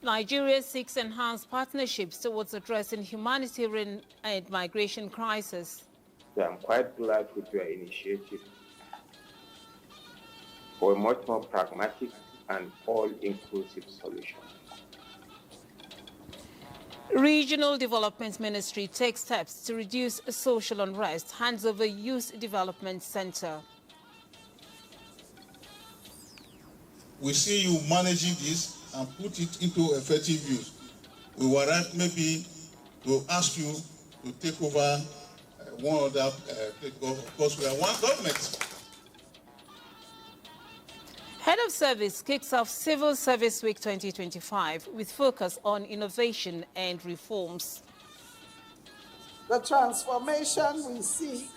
Nigeria seeks enhanced partnerships towards addressing humanitarian and migration crisis. So I'm quite glad with your initiative for a much more pragmatic and all-inclusive solution. Regional Development Ministry takes steps to reduce social unrest, hands over Youth Development Center. We see you managing this and put it into effective use. We warrant maybe to ask you to take over one other because we are one government. Head of Service kicks off Civil Service Week 2025 with focus on innovation and reforms. The transformation we seek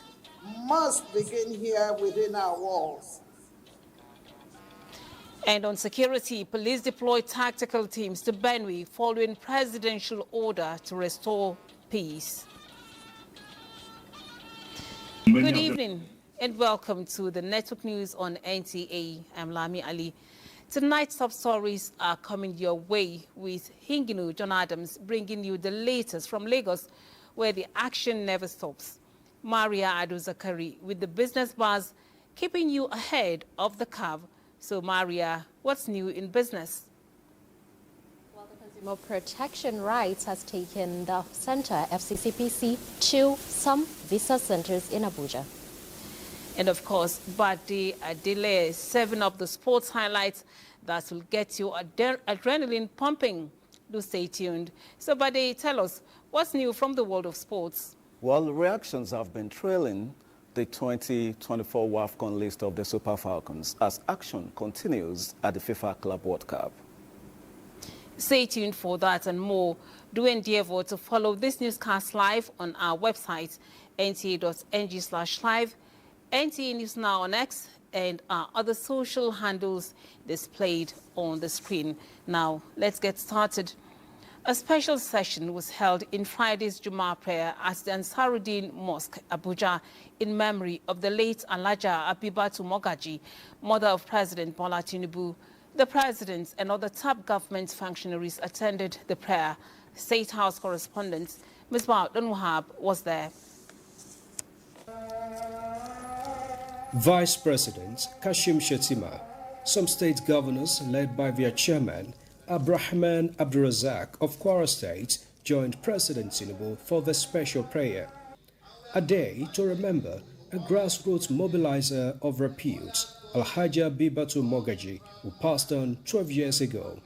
must begin here within our walls. And on security, police deployed tactical teams to Benue following presidential order to restore peace. Good evening and welcome to the Network News on NTA. I'm Lami Ali. Tonight's top stories are coming your way with Hinginu John Adams bringing you the latest from Lagos, where the action never stops. Maria Adu Zakari with the business buzz, keeping you ahead of the curve. So, Maria, what's new in business? Well, the consumer protection rights has taken the center, FCCPC, to some visa centers in Abuja. And of course, Bade Adele, 7 of the sports highlights that will get you adrenaline pumping. Do stay tuned. So, Bade, tell us, what's new from the world of sports? Well, reactions have been trailing the 2024 WAFCON list of the Super Falcons as action continues at the FIFA Club World Cup. Stay tuned for that and more. Do endeavor to follow this newscast live on our website, nta.ng/live, NTA News Now on X, and our other social handles displayed on the screen. Now, let's get started. A special session was held in Friday's Juma Prayer at the Ansaruddin Mosque, Abuja, in memory of the late Alaja Abibatu Mogaji, mother of President Bola Tinubu. The president and other top government functionaries attended the prayer. State House correspondent Ms. Baudan Wahab was there. Vice President Kashim Shettima, some state governors led by their chairman Abdurrahman Abdulrazak of Kwara State joined President Tinubu for the special prayer. A day to remember a grassroots mobilizer of repute, Alhaja Bibatu Mogaji, who passed on 12 years ago.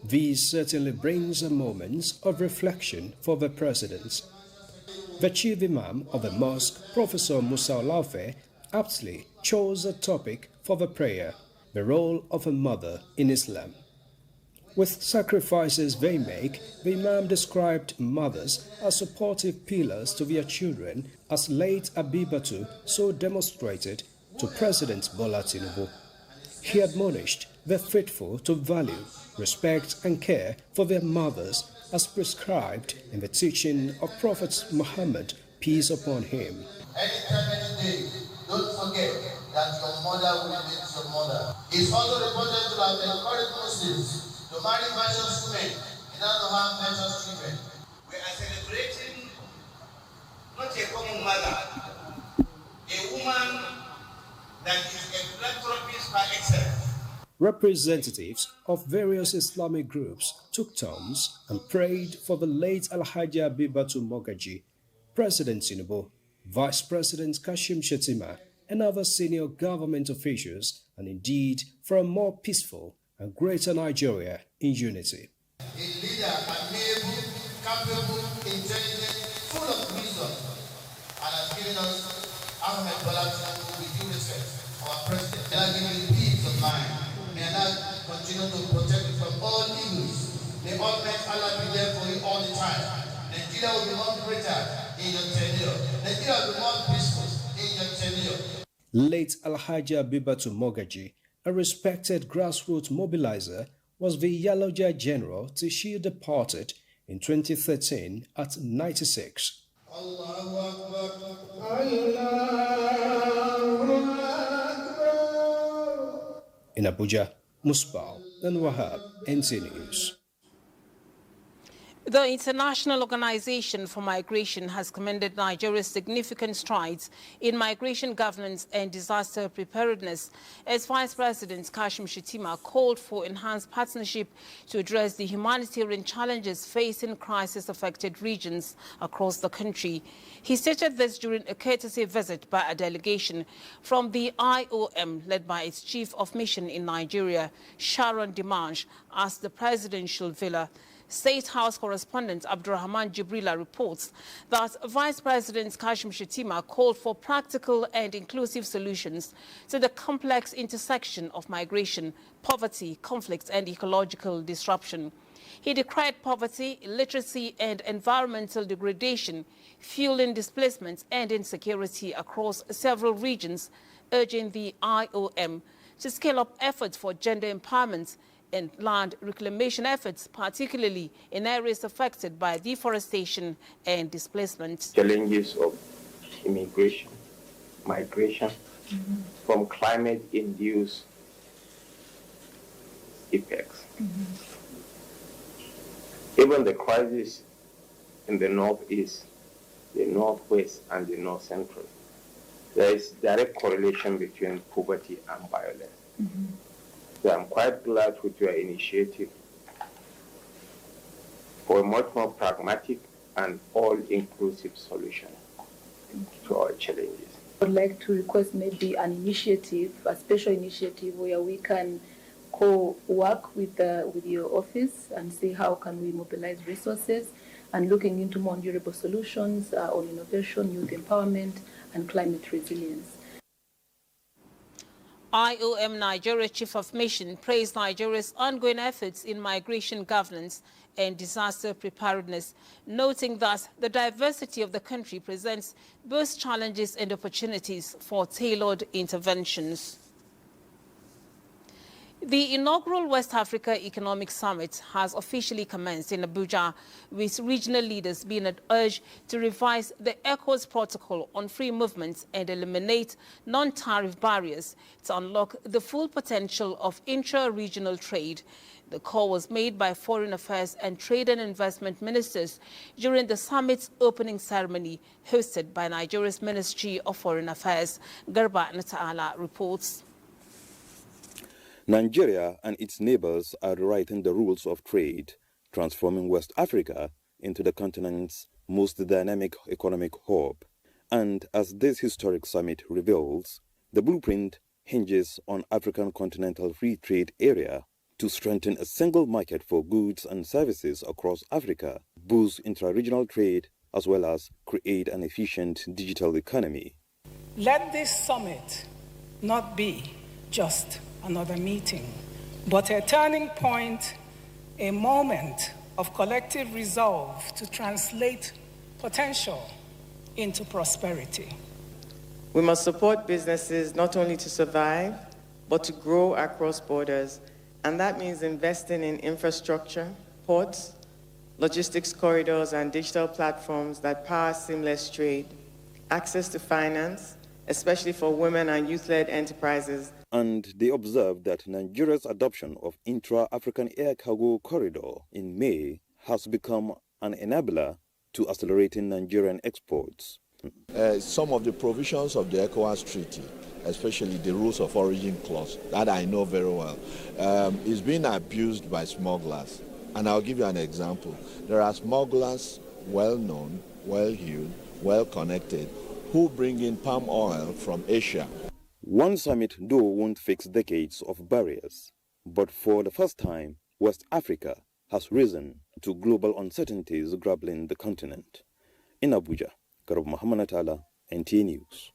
This certainly brings a moment of reflection for the president. The chief imam of the mosque, Professor Musa Olaufe, aptly chose a topic for the prayer, the role of a mother in Islam. With sacrifices they make, the imam described mothers as supportive pillars to their children, as late Abibatu so demonstrated to President Bola Tinubu. He admonished the faithful to value, respect and care for their mothers as prescribed in the teaching of Prophet Muhammad, peace upon him. Anytime, any day, don't forget that your mother will remain your mother. It's also reported to have encouraged Muslims to marry virtuous women in order to have virtuous children. We are celebrating not a common mother, a woman that is a philanthropist by excellence. Representatives of various Islamic groups took turns and prayed for the late Alhaja Bibatu Mogaji, President Tinubu, Vice President Kashim Shettima, and other senior government officials, and indeed for a more peaceful and greater Nigeria in unity. A leader, amiable, capable, intelligent, full of wisdom, and has given us Ahmed Bola Tinubu with due respect, our president. May I give you peace of mind. May Allah continue to protect you from all evils. May Almighty Allah be there for you all the time. Nigeria will be more greater in your tenure. Nigeria will be more peaceful in your tenure. Late Alhaja Bibatu Mogaji, a respected grassroots mobilizer, was the Yaloja General till she departed in 2013 at 96. In Abuja, Musbal and Wahab, NTA News. The International Organization for Migration has commended Nigeria's significant strides in migration governance and disaster preparedness as Vice President Kashim Shettima called for enhanced partnership to address the humanitarian challenges facing crisis-affected regions across the country. He stated this during a courtesy visit by a delegation from the IOM led by its Chief of Mission in Nigeria, Sharon Dimanche, at the presidential villa. State House correspondent Abdurrahman Jibrila reports that Vice President Kashim Shettima called for practical and inclusive solutions to the complex intersection of migration, poverty, conflict and ecological disruption. He decried poverty, illiteracy and environmental degradation, fueling displacement and insecurity across several regions, urging the IOM to scale up efforts for gender empowerment and land reclamation efforts, particularly in areas affected by deforestation and displacement. Challenges of immigration, migration, from climate-induced effects. Even the crisis in the northeast, the northwest, and the north central, there is direct correlation between poverty and violence. So I'm quite glad with your initiative for a much more pragmatic and all-inclusive solution to our challenges. I would like to request maybe an initiative, a special initiative where we can co-work with your office and see how can we mobilize resources and looking into more durable solutions on innovation, youth empowerment, and climate resilience. IOM Nigeria Chief of Mission praised Nigeria's ongoing efforts in migration governance and disaster preparedness, noting that the diversity of the country presents both challenges and opportunities for tailored interventions. The inaugural West Africa Economic Summit has officially commenced in Abuja, with regional leaders being urged to revise the ECOWAS protocol on free movement and eliminate non-tariff barriers to unlock the full potential of intra-regional trade. The call was made by Foreign Affairs and Trade and Investment Ministers during the summit's opening ceremony hosted by Nigeria's Ministry of Foreign Affairs. Garba Nata'ala reports. Nigeria and its neighbors are rewriting the rules of trade, transforming West Africa into the continent's most dynamic economic hub. And as this historic summit reveals, the blueprint hinges on African Continental Free Trade Area to strengthen a single market for goods and services across Africa, boost intra-regional trade, as well as create an efficient digital economy. Let this summit not be just another meeting, but a turning point, a moment of collective resolve to translate potential into prosperity. We must support businesses not only to survive, but to grow across borders, and that means investing in infrastructure, ports, logistics corridors, and digital platforms that power seamless trade, access to finance, especially for women and youth-led enterprises. And they observed that Nigeria's adoption of intra-African air cargo corridor in May has become an enabler to accelerating Nigerian exports. Some of the provisions of the ECOWAS Treaty, especially the rules of origin clause, that I know very well, is being abused by smugglers. And I'll give you an example. There are smugglers, well-known, well-heeled, well-connected, who bring in palm oil from Asia. One summit, though, won't fix decades of barriers. But for the first time, West Africa has risen to global uncertainties grappling the continent. In Abuja, Garba Muhammad Atala, NTA News.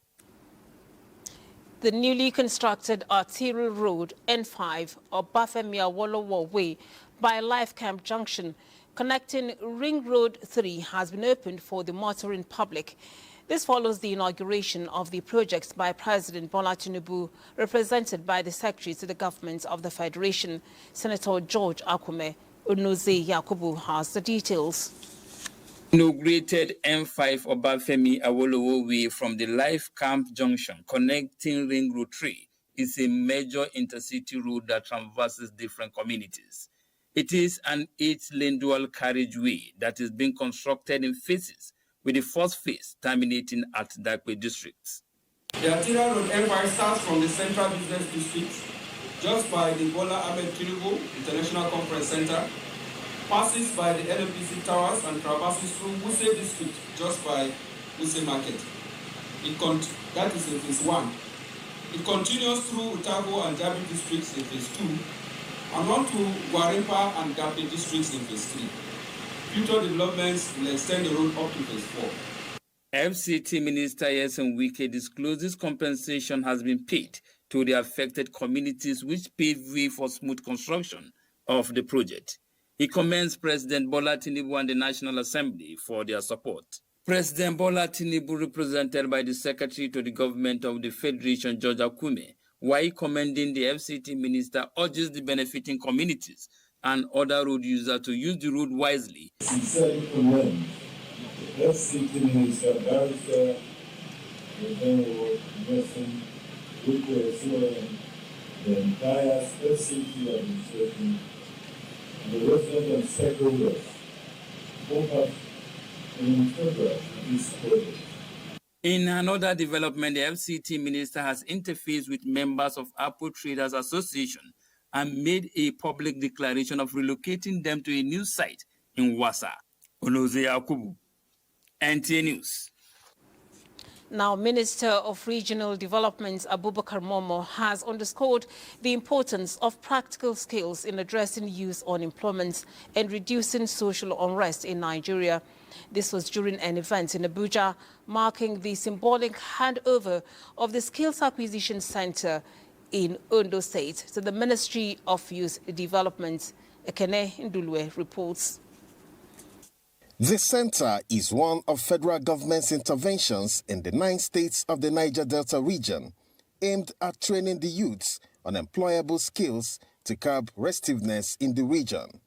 The newly constructed arterial road N5 or Bafemi Awolowo Way by Life Camp Junction connecting Ring Road 3 has been opened for the motoring public. This follows the inauguration of the project by President Bola Tinubu, represented by the Secretary to the Government of the Federation, Senator George Akume. Onoze Yakubu has the details. Inaugurated N5 Obafemi Awolowo Way from the Life Camp Junction connecting Ring Road 3 is a major intercity road that traverses different communities. It is an 8-lane dual carriageway that is being constructed in phases, with the first phase terminating at Dakwe districts. The arterial road N5 starts from the central business district, just by the Bola Ahmed Tinubu International Conference Center, passes by the NMPC Towers and traverses through Wuse district, just by Wuse Market. That is in phase 1. It continues through Utago and Jabi districts in phase 2, and on to Gwarimpa and Dape districts in phase 3. Future developments will extend the road up to phase 4. FCT Minister Yesen Wike discloses compensation has been paid to the affected communities, which paved way for smooth construction of the project. He commends President Bola Tinubu and the National Assembly for their support. President Bola Tinubu, represented by the Secretary to the Government of the Federation, George Akume, while commending the FCT minister, urges the benefiting communities and other road users to use the road wisely. Sincerely commend the FCT minister, Barrister Nelson, the entire FCT administration, and the resident and stakeholders who have been integral in this project. In another development, the FCT minister has interfaced with members of Apple Traders Association and made a public declaration of relocating them to a new site in Wasa. Onoze Yakubu, NTA News. Now, Minister of Regional Development Abubakar Momo has underscored the importance of practical skills in addressing youth unemployment and reducing social unrest in Nigeria. This was during an event in Abuja marking the symbolic handover of the Skills Acquisition Center in Ondo State to the Ministry of Youth Development. Ekene Ndulwe reports. The center is one of federal government's interventions in the 9 states of the Niger Delta region, aimed at training the youths on employable skills to curb restiveness in the region.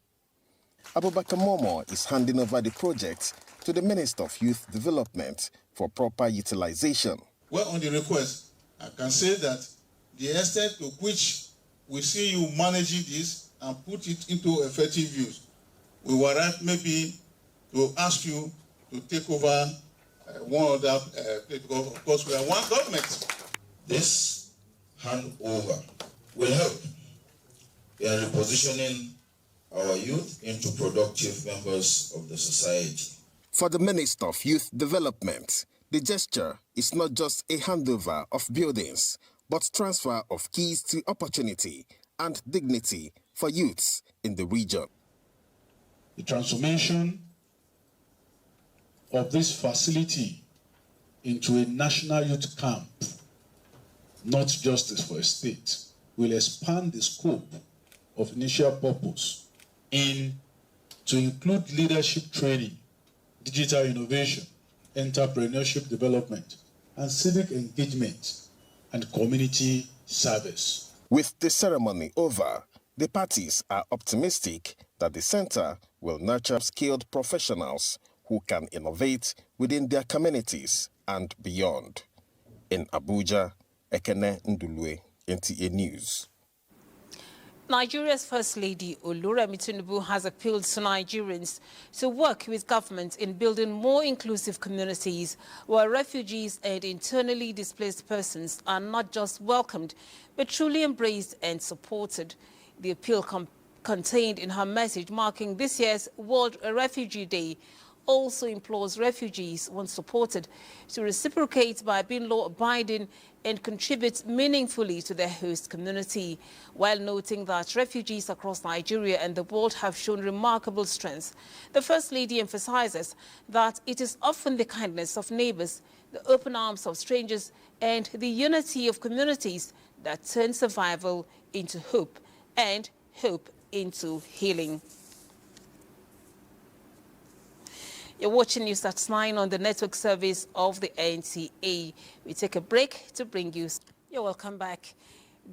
Abubakar Momo is handing over the project to the Minister of Youth Development for proper utilization. Well, on the request, I can say that the extent to which we see you managing this and put it into effective use, we warrant maybe to ask you to take over one other place, because of course we are one government. This handover will help in repositioning our youth into productive members of the society. For the Minister of Youth Development, the gesture is not just a handover of buildings, but transfer of keys to opportunity and dignity for youths in the region. The transformation of this facility into a national youth camp, not just for a state, will expand the scope of initial purpose to include leadership training, digital innovation, entrepreneurship development, and civic engagement and community service. With the ceremony over, the parties are optimistic that the center will nurture skilled professionals who can innovate within their communities and beyond. In Abuja, Ekene Ndulwe, NTA News. Nigeria's First Lady Oluremi Tinubu has appealed to Nigerians to work with government in building more inclusive communities where refugees and internally displaced persons are not just welcomed, but truly embraced and supported. The appeal contained in her message marking this year's World Refugee Day also implores refugees, once supported, to reciprocate by being law-abiding and contribute meaningfully to their host community, while noting that refugees across Nigeria and the world have shown remarkable strength. The First Lady emphasizes that it is often the kindness of neighbors, the open arms of strangers, and the unity of communities that turn survival into hope and hope into healing. You're watching News at 9 on the network service of the NTA. We take a break to bring you. You're welcome back.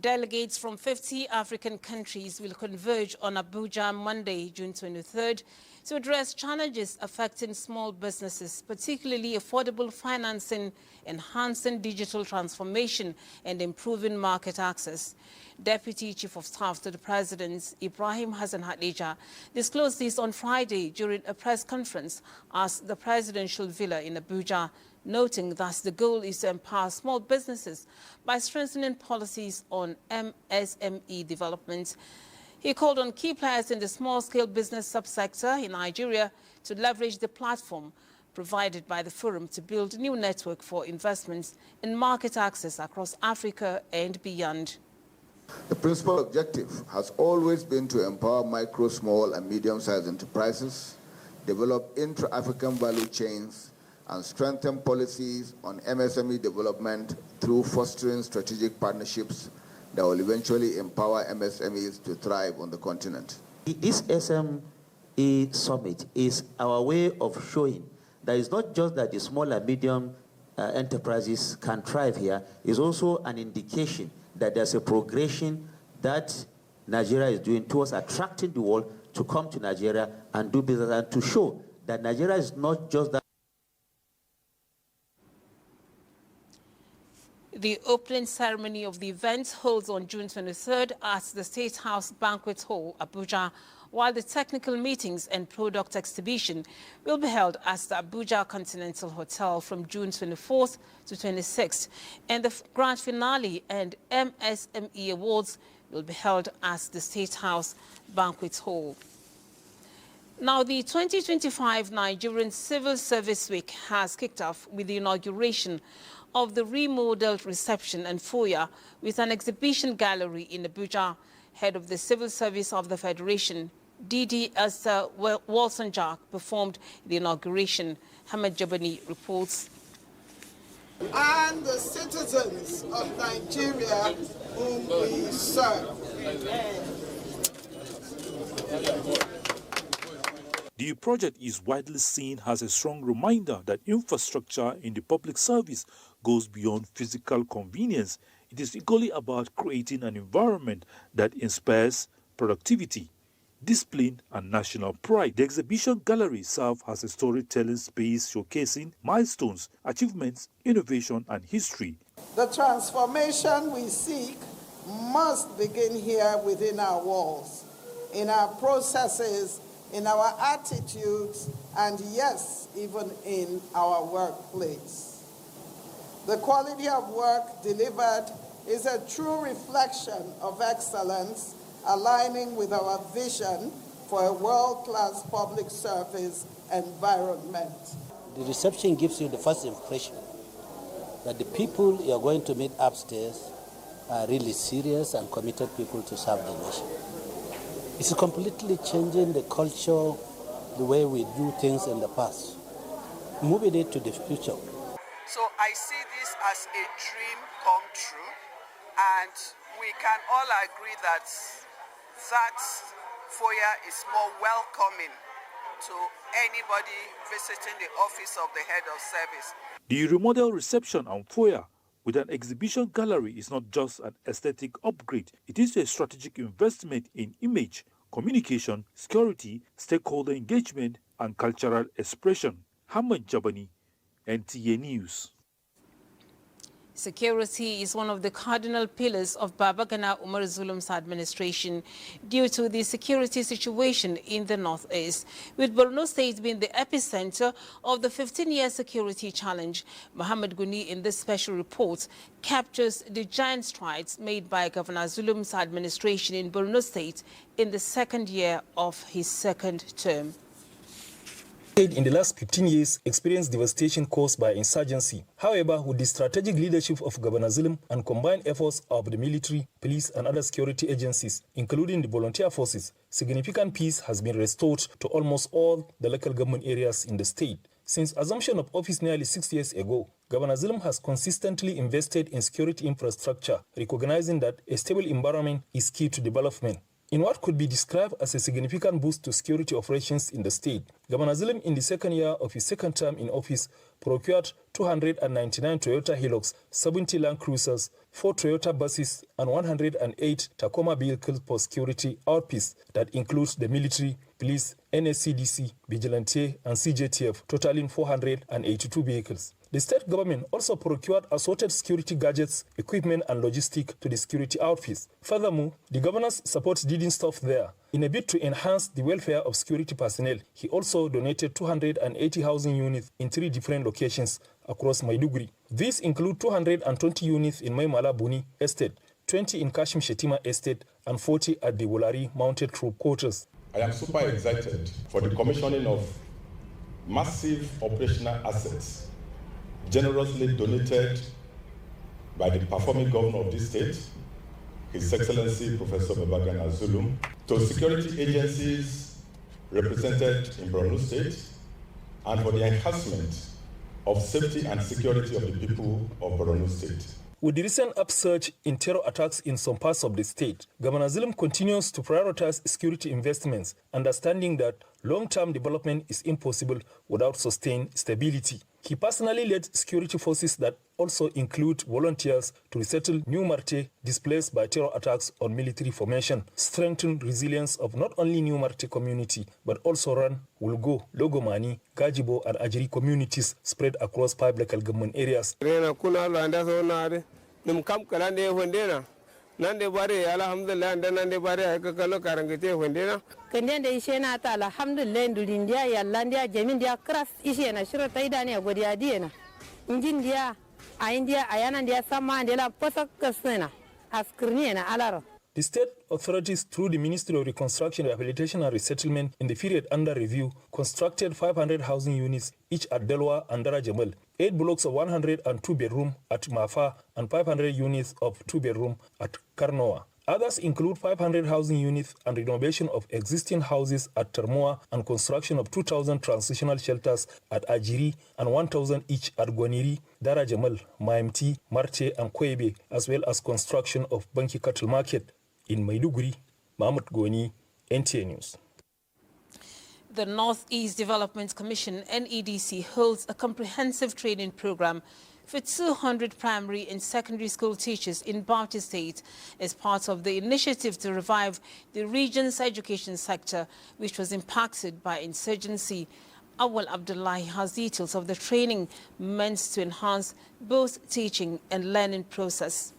Delegates from 50 African countries will converge on Abuja Monday, June 23rd, to address challenges affecting small businesses, particularly affordable financing, enhancing digital transformation, and improving market access. Deputy Chief of Staff to the President, Ibrahim Hassan Hadija, disclosed this on Friday during a press conference at the presidential villa in Abuja, noting that the goal is to empower small businesses by strengthening policies on MSME development. He called on key players in the small-scale business subsector in Nigeria to leverage the platform provided by the forum to build a new network for investments and market access across Africa and beyond. The principal objective has always been to empower micro, small, and medium-sized enterprises, develop intra-African value chains, and strengthen policies on MSME development through fostering strategic partnerships that will eventually empower MSMEs to thrive on the continent. This SME summit is our way of showing that it's not just that the small and medium enterprises can thrive here, it's also an indication that there's a progression that Nigeria is doing towards attracting the world to come to Nigeria and do business, and to show that Nigeria is not just that. The opening ceremony of the event holds on June 23rd at the State House Banquet Hall, Abuja, while the technical meetings and product exhibition will be held at the Abuja Continental Hotel from June 24th to 26th, and the grand finale and MSME Awards will be held at the State House Banquet Hall. Now, the 2025 Nigerian Civil Service Week has kicked off with the inauguration of the remodeled reception and foyer with an exhibition gallery in Abuja. Head of the Civil Service of the Federation, D.D. Esther Walson-Jack, performed the inauguration. Hamad Jabani reports. And the citizens of Nigeria whom we serve. The project is widely seen as a strong reminder that infrastructure in the public service goes beyond physical convenience. It is equally about creating an environment that inspires productivity, discipline, and national pride. The exhibition gallery serves as a storytelling space showcasing milestones, achievements, innovation, and history. The transformation we seek must begin here within our walls, in our processes, in our attitudes, and yes, even in our workplace. The quality of work delivered is a true reflection of excellence, aligning with our vision for a world-class public service environment. The reception gives you the first impression that the people you are going to meet upstairs are really serious and committed people to serve the nation. It's completely changing the culture, the way we do things in the past, moving it to the future. So I see this as a dream come true, and we can all agree that that foyer is more welcoming to anybody visiting the office of the head of service. The remodeled reception and foyer with an exhibition gallery is not just an aesthetic upgrade, it is a strategic investment in image, communication, security, stakeholder engagement, and cultural expression. Hamad Jabani, NTA News. Security is one of the cardinal pillars of Babagana Umar Zulum's administration due to the security situation in the northeast, with Borno State being the epicenter of the 15-year security challenge. Mohammed Guni in this special report captures the giant strides made by Governor Zulum's administration in Borno State in the second year of his second term. In the last 15 years, experienced devastation caused by insurgency. However, with the strategic leadership of Governor Zulum and combined efforts of the military, police, and other security agencies, including the volunteer forces, significant peace has been restored to almost all the local government areas in the state. Since assumption of office nearly 6 years ago, Governor Zulum has consistently invested in security infrastructure, recognizing that a stable environment is key to development. in what could be described as a significant boost to security operations in the state. Governor Zulum, in the second year of his second term in office, procured 299 Toyota Hilux, 70 Land Cruisers, 4 Toyota buses, and 108 Tacoma vehicles for security outposts that includes the military, police, NSCDC, Vigilante, and CJTF, totaling 482 vehicles. The state government also procured assorted security gadgets, equipment, and logistics to the security outfits. Furthermore, the governor's support didn't stop there. In a bid to enhance the welfare of security personnel, he also donated 280 housing units in 3 different locations across Maiduguri. These include 220 units in Maimala Buni Estate, 20 in Kashim Shetima Estate, and 40 at the Wolari Mounted Troop Quarters. I am super excited for the commissioning of massive operational assets generously donated by the performing governor of this state, His Excellency Professor Babagana Zulum, to security agencies represented in Borno State, and for the enhancement of safety and security of the people of Borno State. With the recent upsurge in terror attacks in some parts of the state, Governor Zulum continues to prioritize security investments, understanding that long-term development is impossible without sustained stability. He personally led security forces that also include volunteers to resettle New Marte displaced by terror attacks on military formation, strengthen resilience of not only New Marte community, but also Ran, Wulgo, Logomani, Gajibo, and Ajiri communities spread across 5 local government areas. Nande bare alhamdulillah nande bare ka kalo karangete wendena kende ishena ta alhamdulillah ndulindia ya landia jamindia kras ishena shiro taidani agodiya diena injindia aindia ayana ndia sama ndela posa kasena askrniena alaro. The state authorities, through the Ministry of Reconstruction, Rehabilitation and Resettlement, in the period under review, constructed 500 housing units, each at Delwa and Dara Jamal, 8 blocks of 102 bedroom at Mafa, and 500 units of 2 bedroom at Karnoa. Others include 500 housing units and renovation of existing houses at Termoa and construction of 2,000 transitional shelters at Ajiri and 1,000 each at Gwaniri, Dara Jamal, Maimti, Marte, and Kwebe, as well as construction of Banki Cattle Market. In Maiduguri, Mahmoud Goni, NTA News. The Northeast Development Commission, NEDC, holds a comprehensive training program for 200 primary and secondary school teachers in Bauchi State as part of the initiative to revive the region's education sector, which was impacted by insurgency. Awal Abdullahi has details of the training meant to enhance both teaching and learning process.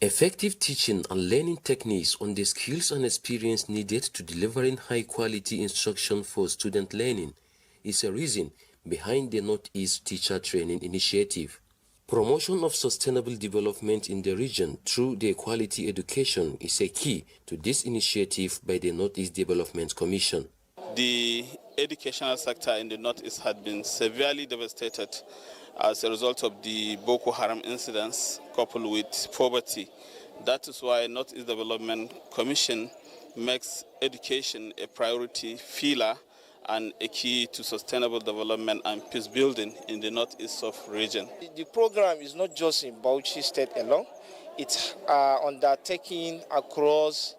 Effective teaching and learning techniques on the skills and experience needed to delivering high-quality instruction for student learning is a reason behind the Northeast Teacher Training Initiative. Promotion of sustainable development in the region through the quality education is a key to this initiative by the Northeast Development Commission. The educational sector in the Northeast had been severely devastated as a result of the Boko Haram incidents coupled with poverty. That is why Northeast Development Commission makes education a priority pillar and a key to sustainable development and peace building in the Northeast of region. The program is not just in Bauchi State alone. It's undertaken across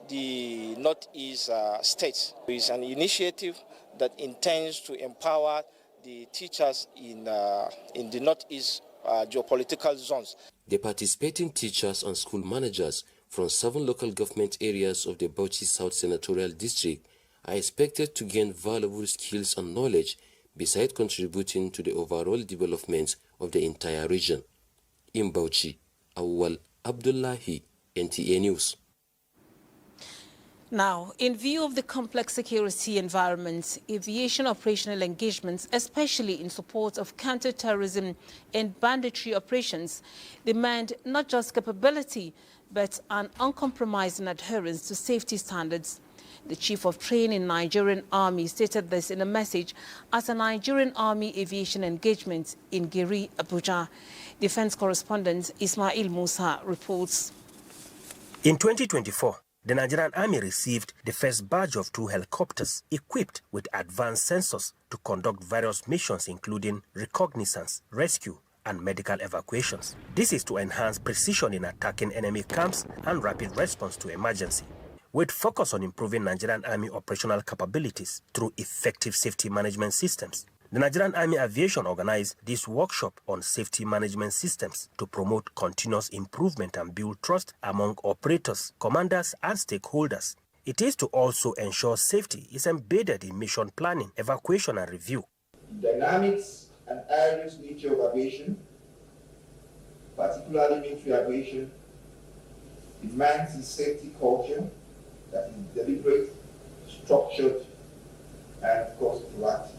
the Northeast states. It's an initiative that intends to empower the teachers in the Northeast geopolitical zones. The participating teachers and school managers from 7 local government areas of the Bauchi South Senatorial District are expected to gain valuable skills and knowledge besides contributing to the overall development of the entire region. In Bauchi, Awal Abdullahi, NTA News. Now, in view of the complex security environment, aviation operational engagements, especially in support of counter-terrorism and banditry operations, demand not just capability, but an uncompromising adherence to safety standards. The Chief of Training Nigerian Army stated this in a message at a Nigerian Army aviation engagement in Giri, Abuja. Defense correspondent Ismail Musa reports. In 2024, the Nigerian Army received the first batch of 2 helicopters equipped with advanced sensors to conduct various missions including reconnaissance, rescue, and medical evacuations. This is to enhance precision in attacking enemy camps and rapid response to emergency, with focus on improving Nigerian Army operational capabilities through effective safety management systems. The Nigerian Army Aviation organized this workshop on safety management systems to promote continuous improvement and build trust among operators, commanders, and stakeholders. It is to also ensure safety is embedded in mission planning, evacuation, and review. Dynamics and areas nature of aviation, particularly military aviation, demands a safety culture that is deliberate, structured, and of course proactive.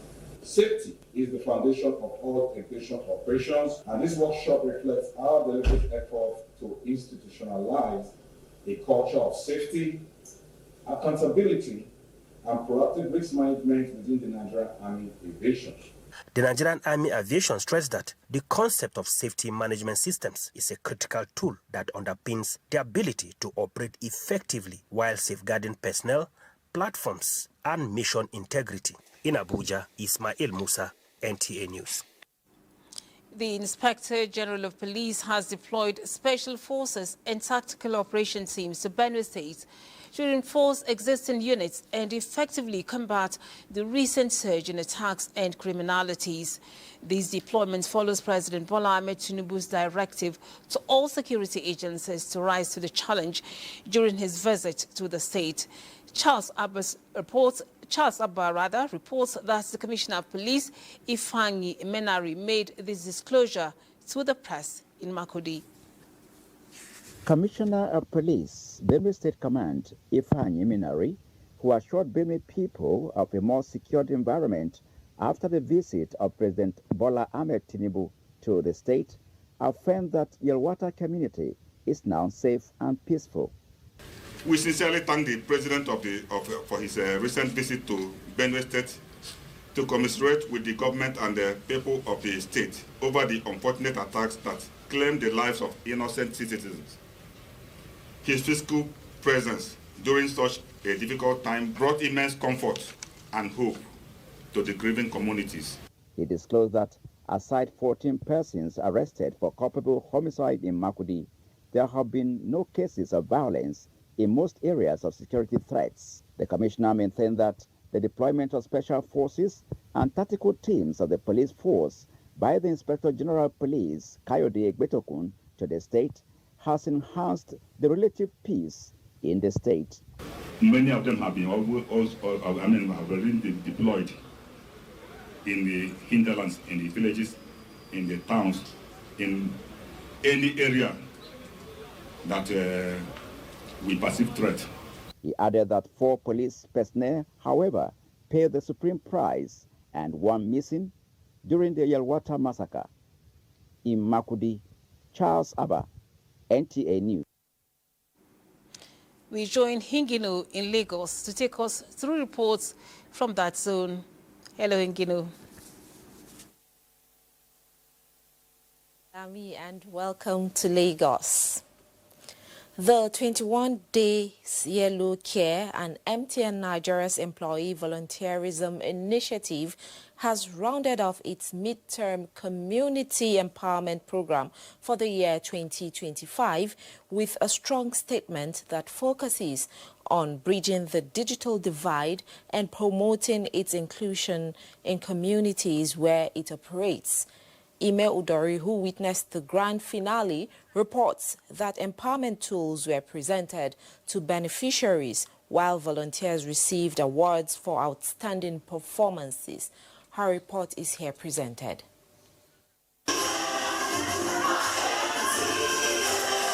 Safety is the foundation of all aviation operations, and this workshop reflects our deliberate effort to institutionalize a culture of safety, accountability, and proactive risk management within the Nigerian Army Aviation. The Nigerian Army Aviation stressed that the concept of safety management systems is a critical tool that underpins the ability to operate effectively while safeguarding personnel, platforms, and mission integrity. In Abuja, Ismail Musa, NTA News. The Inspector General of Police has deployed special forces and tactical operation teams to Benue State to reinforce existing units and effectively combat the recent surge in attacks and criminalities. These deployments follows President Bola Ahmed Tinubu's directive to all security agencies to rise to the challenge during his visit to the state. Charles Abba reports that the Commissioner of Police, Ifeanyi Menari, made this disclosure to the press in Makurdi. Commissioner of Police, Benue State Command, Ifeanyi Menari, who assured Benue people of a more secured environment after the visit of President Bola Ahmed Tinubu to the state, affirmed that Yelwata community is now safe and peaceful. We sincerely thank the President for his recent visit to Benue State to commiserate with the government and the people of the state over the unfortunate attacks that claimed the lives of innocent citizens. His physical presence during such a difficult time brought immense comfort and hope to the grieving communities. He disclosed that aside 14 persons arrested for culpable homicide in Makurdi, there have been no cases of violence in most areas of security threats. The commissioner maintained that the deployment of special forces and tactical teams of the police force by the Inspector General of Police, Kayode Egbetokun, to the state has enhanced the relative peace in the state. Many of them have been have already been deployed in the hinterlands, in the villages, in the towns, in any area that we perceive threat. He added that 4 police personnel, however, paid the supreme price and 1 missing during the Yelwata massacre. In Makurdi, Charles Abba, NTA News. We join Hingino in Lagos to take us through reports from that zone. Hello, Hingino. And welcome to Lagos. The 21 Days Yellow Care and MTN Nigeria's Employee Volunteerism Initiative has rounded off its midterm community empowerment program for the year 2025 with a strong statement that focuses on bridging the digital divide and promoting its inclusion in communities where it operates. Ime Udori, who witnessed the grand finale, reports that empowerment tools were presented to beneficiaries while volunteers received awards for outstanding performances. Her report is here presented.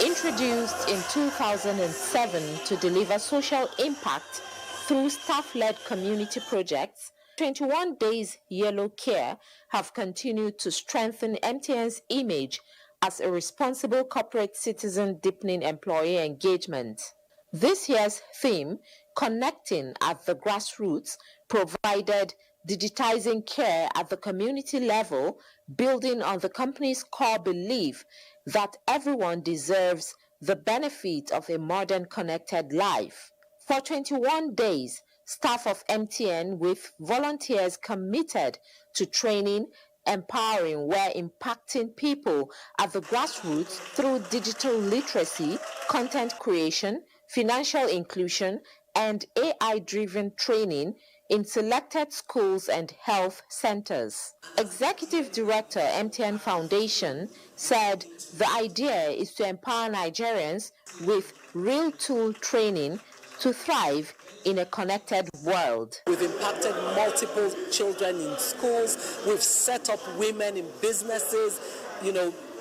Introduced in 2007 to deliver social impact through staff-led community projects, 21 Days Yellow Care have continued to strengthen MTN's image as a responsible corporate citizen, deepening employee engagement. This year's theme, Connecting at the Grassroots, provided digitizing care at the community level, building on the company's core belief that everyone deserves the benefit of a modern connected life. For 21 days, staff of MTN with volunteers committed to training, empowering while impacting people at the grassroots through digital literacy, content creation, financial inclusion, and AI-driven training in selected schools and health centers. Executive Director, MTN Foundation, said the idea is to empower Nigerians with real tool training to thrive in a connected world. We've impacted multiple children in schools. We've set up women in businesses,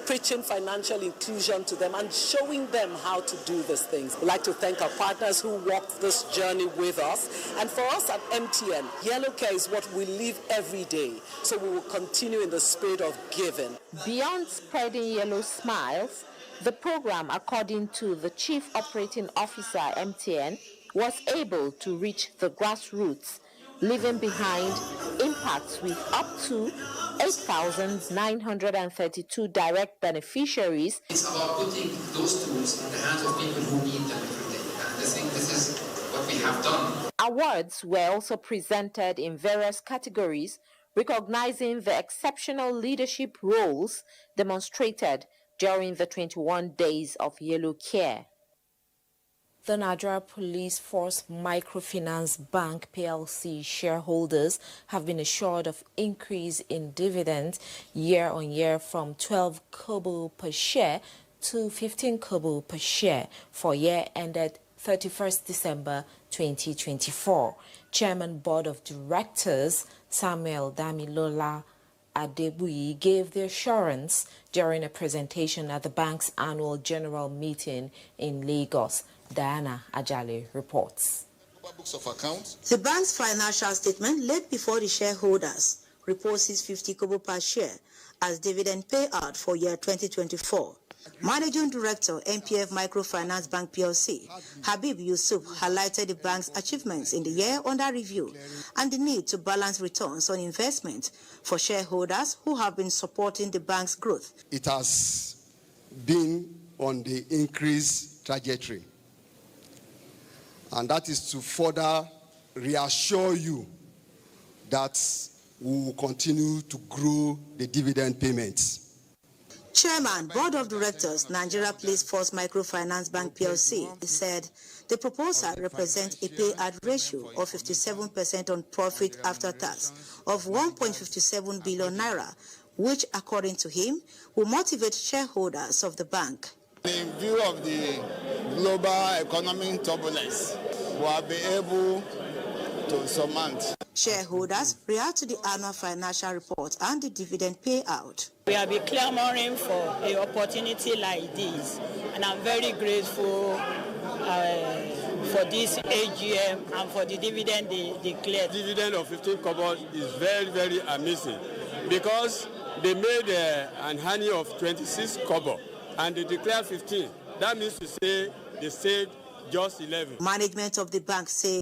preaching financial inclusion to them and showing them how to do these things. We'd like to thank our partners who walked this journey with us. And for us at MTN, Yellow Care is what we live every day. So we will continue in the spirit of giving. Beyond spreading yellow smiles, the program, according to the Chief Operating Officer, MTN, was able to reach the grassroots, leaving behind impacts with up to 8,932 direct beneficiaries. It's about putting those tools in the hands of people who need them every day. And I think this is what we have done. Awards were also presented in various categories, recognizing the exceptional leadership roles demonstrated during the 21 days of Yellow Care. The Nigeria Police Force Microfinance Bank PLC shareholders have been assured of increase in dividends year on year from 12 kobo per share to 15 kobo per share for year ended 31st December 2024. Chairman Board of Directors Samuel Damilola Adebuyi gave the assurance during a presentation at the bank's annual general meeting in Lagos. Diana Ajale reports. The bank's financial statement laid before the shareholders reposes 50 kobo per share as dividend payout for year 2024. Managing Director, NPF Microfinance Bank PLC, Habib Yusuf, highlighted the bank's achievements in the year under review and the need to balance returns on investment for shareholders who have been supporting the bank's growth. It has been on the increase trajectory. And that is to further reassure you that we will continue to grow the dividend payments. Chairman, Board of Directors, Nigeria Police Force Microfinance Bank PLC, said the proposal represents a payout ratio of 57% on profit after tax of 1.57 billion naira, which, according to him, will motivate shareholders of the bank. In view of the global economic turbulence, we have been able to surmount. Shareholders react to the annual financial report and the dividend payout. We have been clamoring for an opportunity like this, and I'm very grateful for this AGM and for the dividend they declared. Dividend of 15 kobo is very, very amazing because they made an honey of 26 kobo and they declared 15. That means to say they saved just 11. Management of the bank say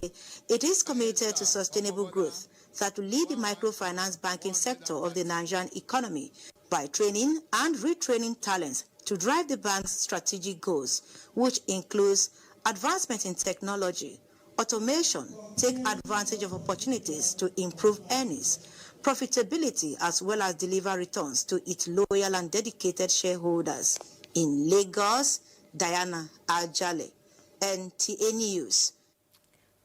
it is committed to sustainable growth that will lead the microfinance banking sector of the Nigerian economy by training and retraining talents to drive the bank's strategic goals, which includes advancement in technology, automation, take advantage of opportunities to improve earnings, profitability, as well as deliver returns to its loyal and dedicated shareholders. In Lagos, Diana Ajale, NTA News.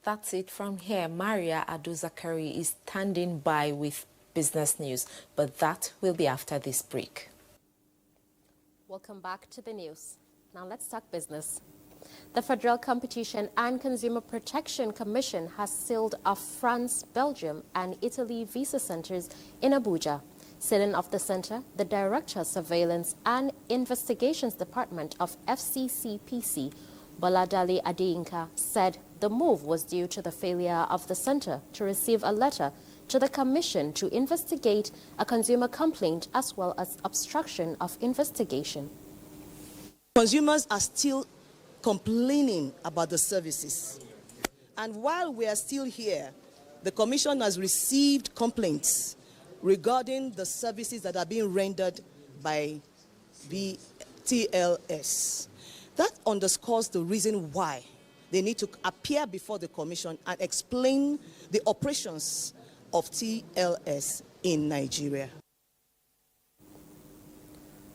That's it from here. Maria Ado-Zakari is standing by with business news, but that will be after this break. Welcome back to the news. Now let's talk business. The Federal Competition and Consumer Protection Commission has sealed off France, Belgium, and Italy visa centers in Abuja. Sealing of the center, the Director Surveillance and Investigations Department of FCCPC, Boladale Adeyinka, said the move was due to the failure of the center to receive a letter to the Commission to investigate a consumer complaint as well as obstruction of investigation. Consumers are still complaining about the services. And while we are still here, the Commission has received complaints regarding the services that are being rendered by the TLS. That underscores the reason why they need to appear before the Commission and explain the operations of TLS in Nigeria.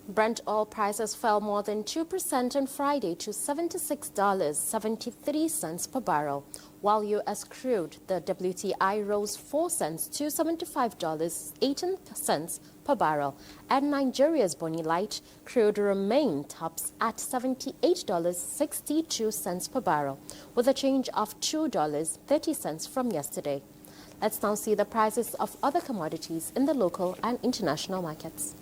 Brent oil prices fell more than 2% on Friday to $76.73 per barrel, while U.S. crude, the WTI, rose 4 cents to $75.18 per barrel, and Nigeria's Bonny Light crude remained tops at $78.62 per barrel, with a change of $2.30 from yesterday. Let's now see the prices of other commodities in the local and international markets.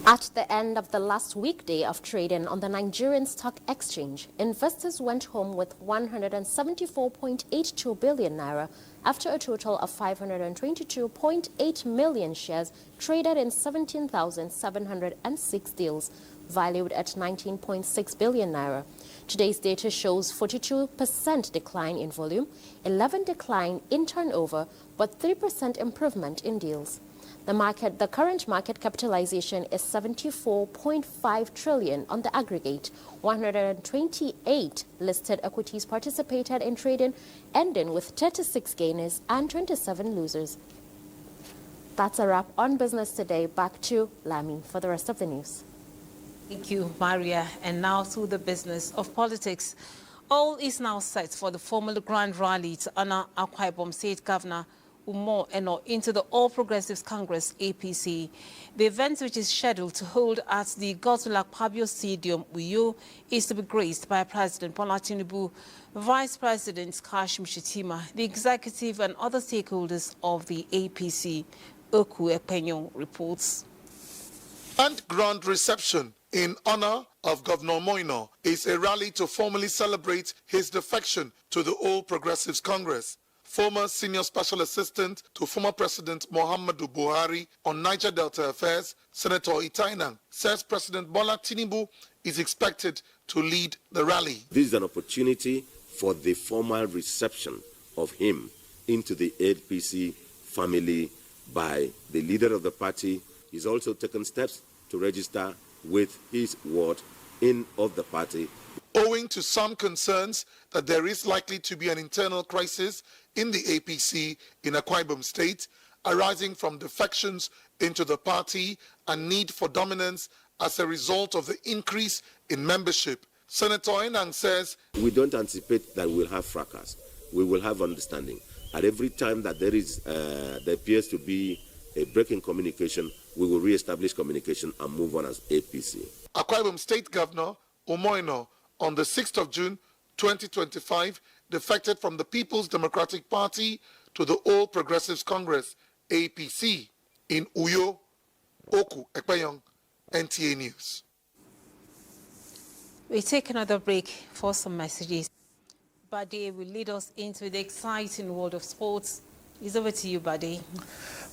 At the end of the last weekday of trading on the Nigerian Stock Exchange, investors went home with 174.82 billion naira after a total of 522.8 million shares traded in 17,706 deals, valued at 19.6 billion naira. Today's data shows 42% decline in volume, 11% decline in turnover, but 3% improvement in deals. The current market capitalization is 74.5 trillion on the aggregate. 128 listed equities participated in trading, ending with 36 gainers and 27 losers. That's a wrap on Business Today. Back to Lami for the rest of the news. Thank you, Maria. And now to the business of politics. All is now set for the formal grand rally to honor Akwa Ibom State Governor Umo Eno into the All Progressives Congress, APC. The event, which is scheduled to hold at the Godswill Akpabio Stadium, Uyo, is to be graced by President Bola Tinubu, Vice President Kashim Shettima, the executive and other stakeholders of the APC. Oku Ekpenyong reports. And grand reception in honor of Governor Moino is a rally to formally celebrate his defection to the All Progressives Congress. Former Senior Special Assistant to former President Muhammadu Buhari on Niger Delta Affairs, Senator Itainang, says President Bola Tinubu is expected to lead the rally. This is an opportunity for the formal reception of him into the APC family by the leader of the party. He's also taken steps to register with his ward in of the party. Owing to some concerns that there is likely to be an internal crisis in the APC in Akwa Ibom State, arising from defections into the party and need for dominance as a result of the increase in membership, Senator Enang says, we don't anticipate that we'll have fracas. We will have understanding. At every time that there appears to be a break in communication, we will re-establish communication and move on as APC. Akwa Ibom State Governor Umoino, on the 6th of June 2025, defected from the People's Democratic Party to the All Progressives Congress, APC, in Uyo. Oku Ekpenyong, NTA News. We take another break for some messages. Bade will lead us into the exciting world of sports. It's over to you, Bade.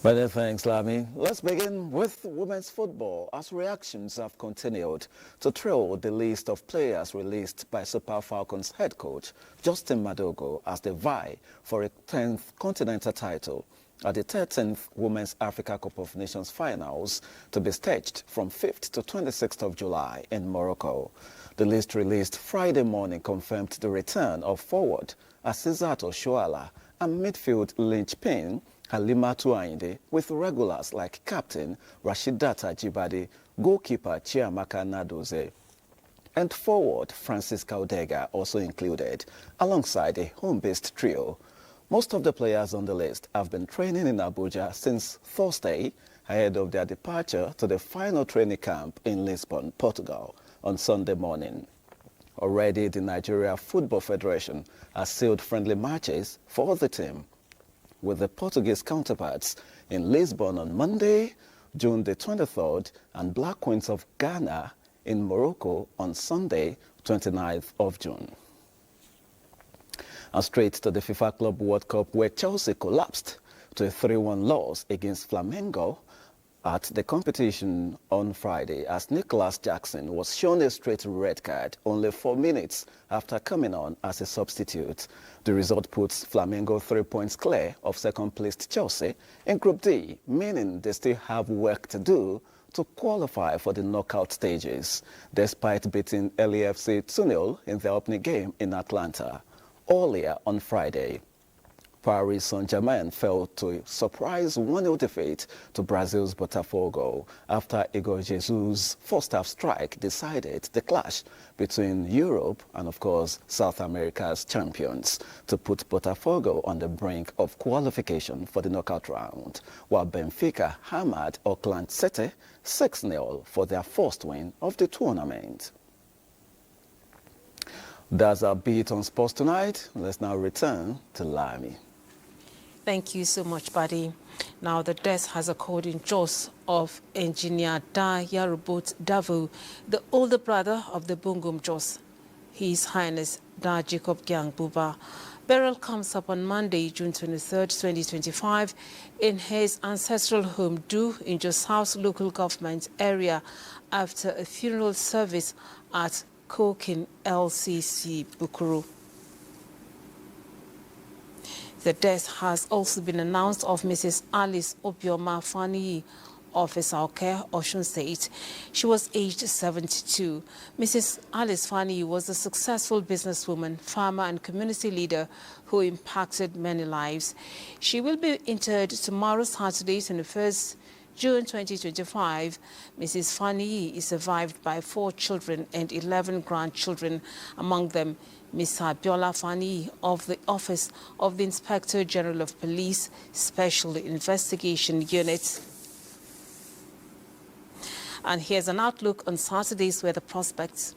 Many thanks, Lami. Let's begin with women's football as reactions have continued to trail the list of players released by Super Falcons head coach Justin Madogo as they vie for a 10th continental title at the 13th Women's Africa Cup of Nations finals to be staged from 5th to 26th of July in Morocco. The list released Friday morning confirmed the return of forward Asizato Shoala and midfield linchpin Halimatu Ainde, with regulars like captain Rashidata Jibade, goalkeeper Chiamaka Nadoze, and forward Francisca Odega also included, alongside a home-based trio. Most of the players on the list have been training in Abuja since Thursday, ahead of their departure to the final training camp in Lisbon, Portugal, on Sunday morning. Already, the Nigeria Football Federation has sealed friendly matches for the team, with the Portuguese counterparts in Lisbon on Monday, June the 23rd, and Black Queens of Ghana in Morocco on Sunday, 29th of June. And straight to the FIFA Club World Cup, where Chelsea collapsed to a 3-1 loss against Flamengo at the competition on Friday, as Nicholas Jackson was shown a straight red card only 4 minutes after coming on as a substitute. The result puts Flamengo 3 points clear of second-placed Chelsea in Group D, meaning they still have work to do to qualify for the knockout stages, despite beating LAFC 2-0 in the opening game in Atlanta. Earlier on Friday, Paris Saint-Germain fell to a surprise 1-0 defeat to Brazil's Botafogo after Igor Jesus' first-half strike decided the clash between Europe and, of course, South America's champions to put Botafogo on the brink of qualification for the knockout round, while Benfica hammered Auckland City 6-0 for their first win of the tournament. That's our beat on sports tonight. Let's now return to Lami. Thank you so much, Buddy. Now, the death has occurred in Jos of engineer Da Yarubot Davu, the older brother of the Bungum Jos, His Highness Da Jacob Gyang Buba. Burial comes up on Monday, June 23, 2025, in his ancestral home, Du, in Jos House local government area, after a funeral service at Kokin LCC Bukuru. The death has also been announced of Mrs. Alice Obioma Fani of Esauke, Osun State. She was aged 72. Mrs. Alice Fani was a successful businesswoman, farmer and community leader who impacted many lives. She will be interred tomorrow, Saturday, 21st June 2025. Mrs. Fani is survived by 4 children and 11 grandchildren, among them Ms. Abiola Fani of the Office of the Inspector General of Police Special Investigation Unit. And here's an outlook on Saturday's weather prospects.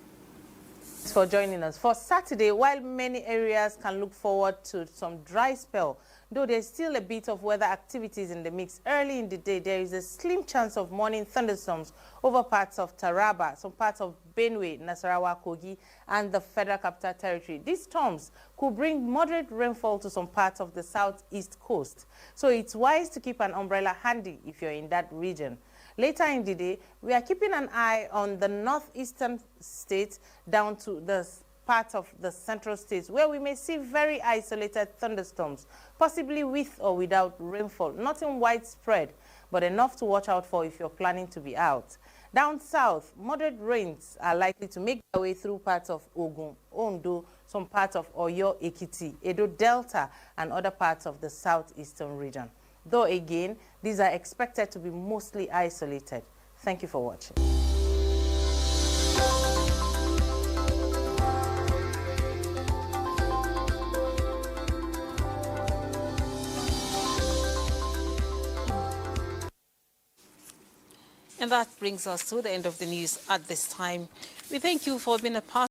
Thanks for joining us. For Saturday, while many areas can look forward to some dry spell, though there's still a bit of weather activities in the mix early in the day, there is a slim chance of morning thunderstorms over parts of Taraba, some parts of Benue, Nasarawa, Kogi, and the Federal Capital Territory. These storms could bring moderate rainfall to some parts of the southeast coast, so it's wise to keep an umbrella handy if you're in that region. Later in the day, we are keeping an eye on the northeastern states down to the part of the central states, where we may see very isolated thunderstorms, possibly with or without rainfall. Nothing widespread, but enough to watch out for if you're planning to be out. Down south, moderate rains are likely to make their way through parts of Ogun, Ondo, some parts of Oyo, Ekiti, Edo Delta, and other parts of the southeastern region. Though again, these are expected to be mostly isolated. Thank you for watching. And that brings us to the end of the news at this time. We thank you for being a part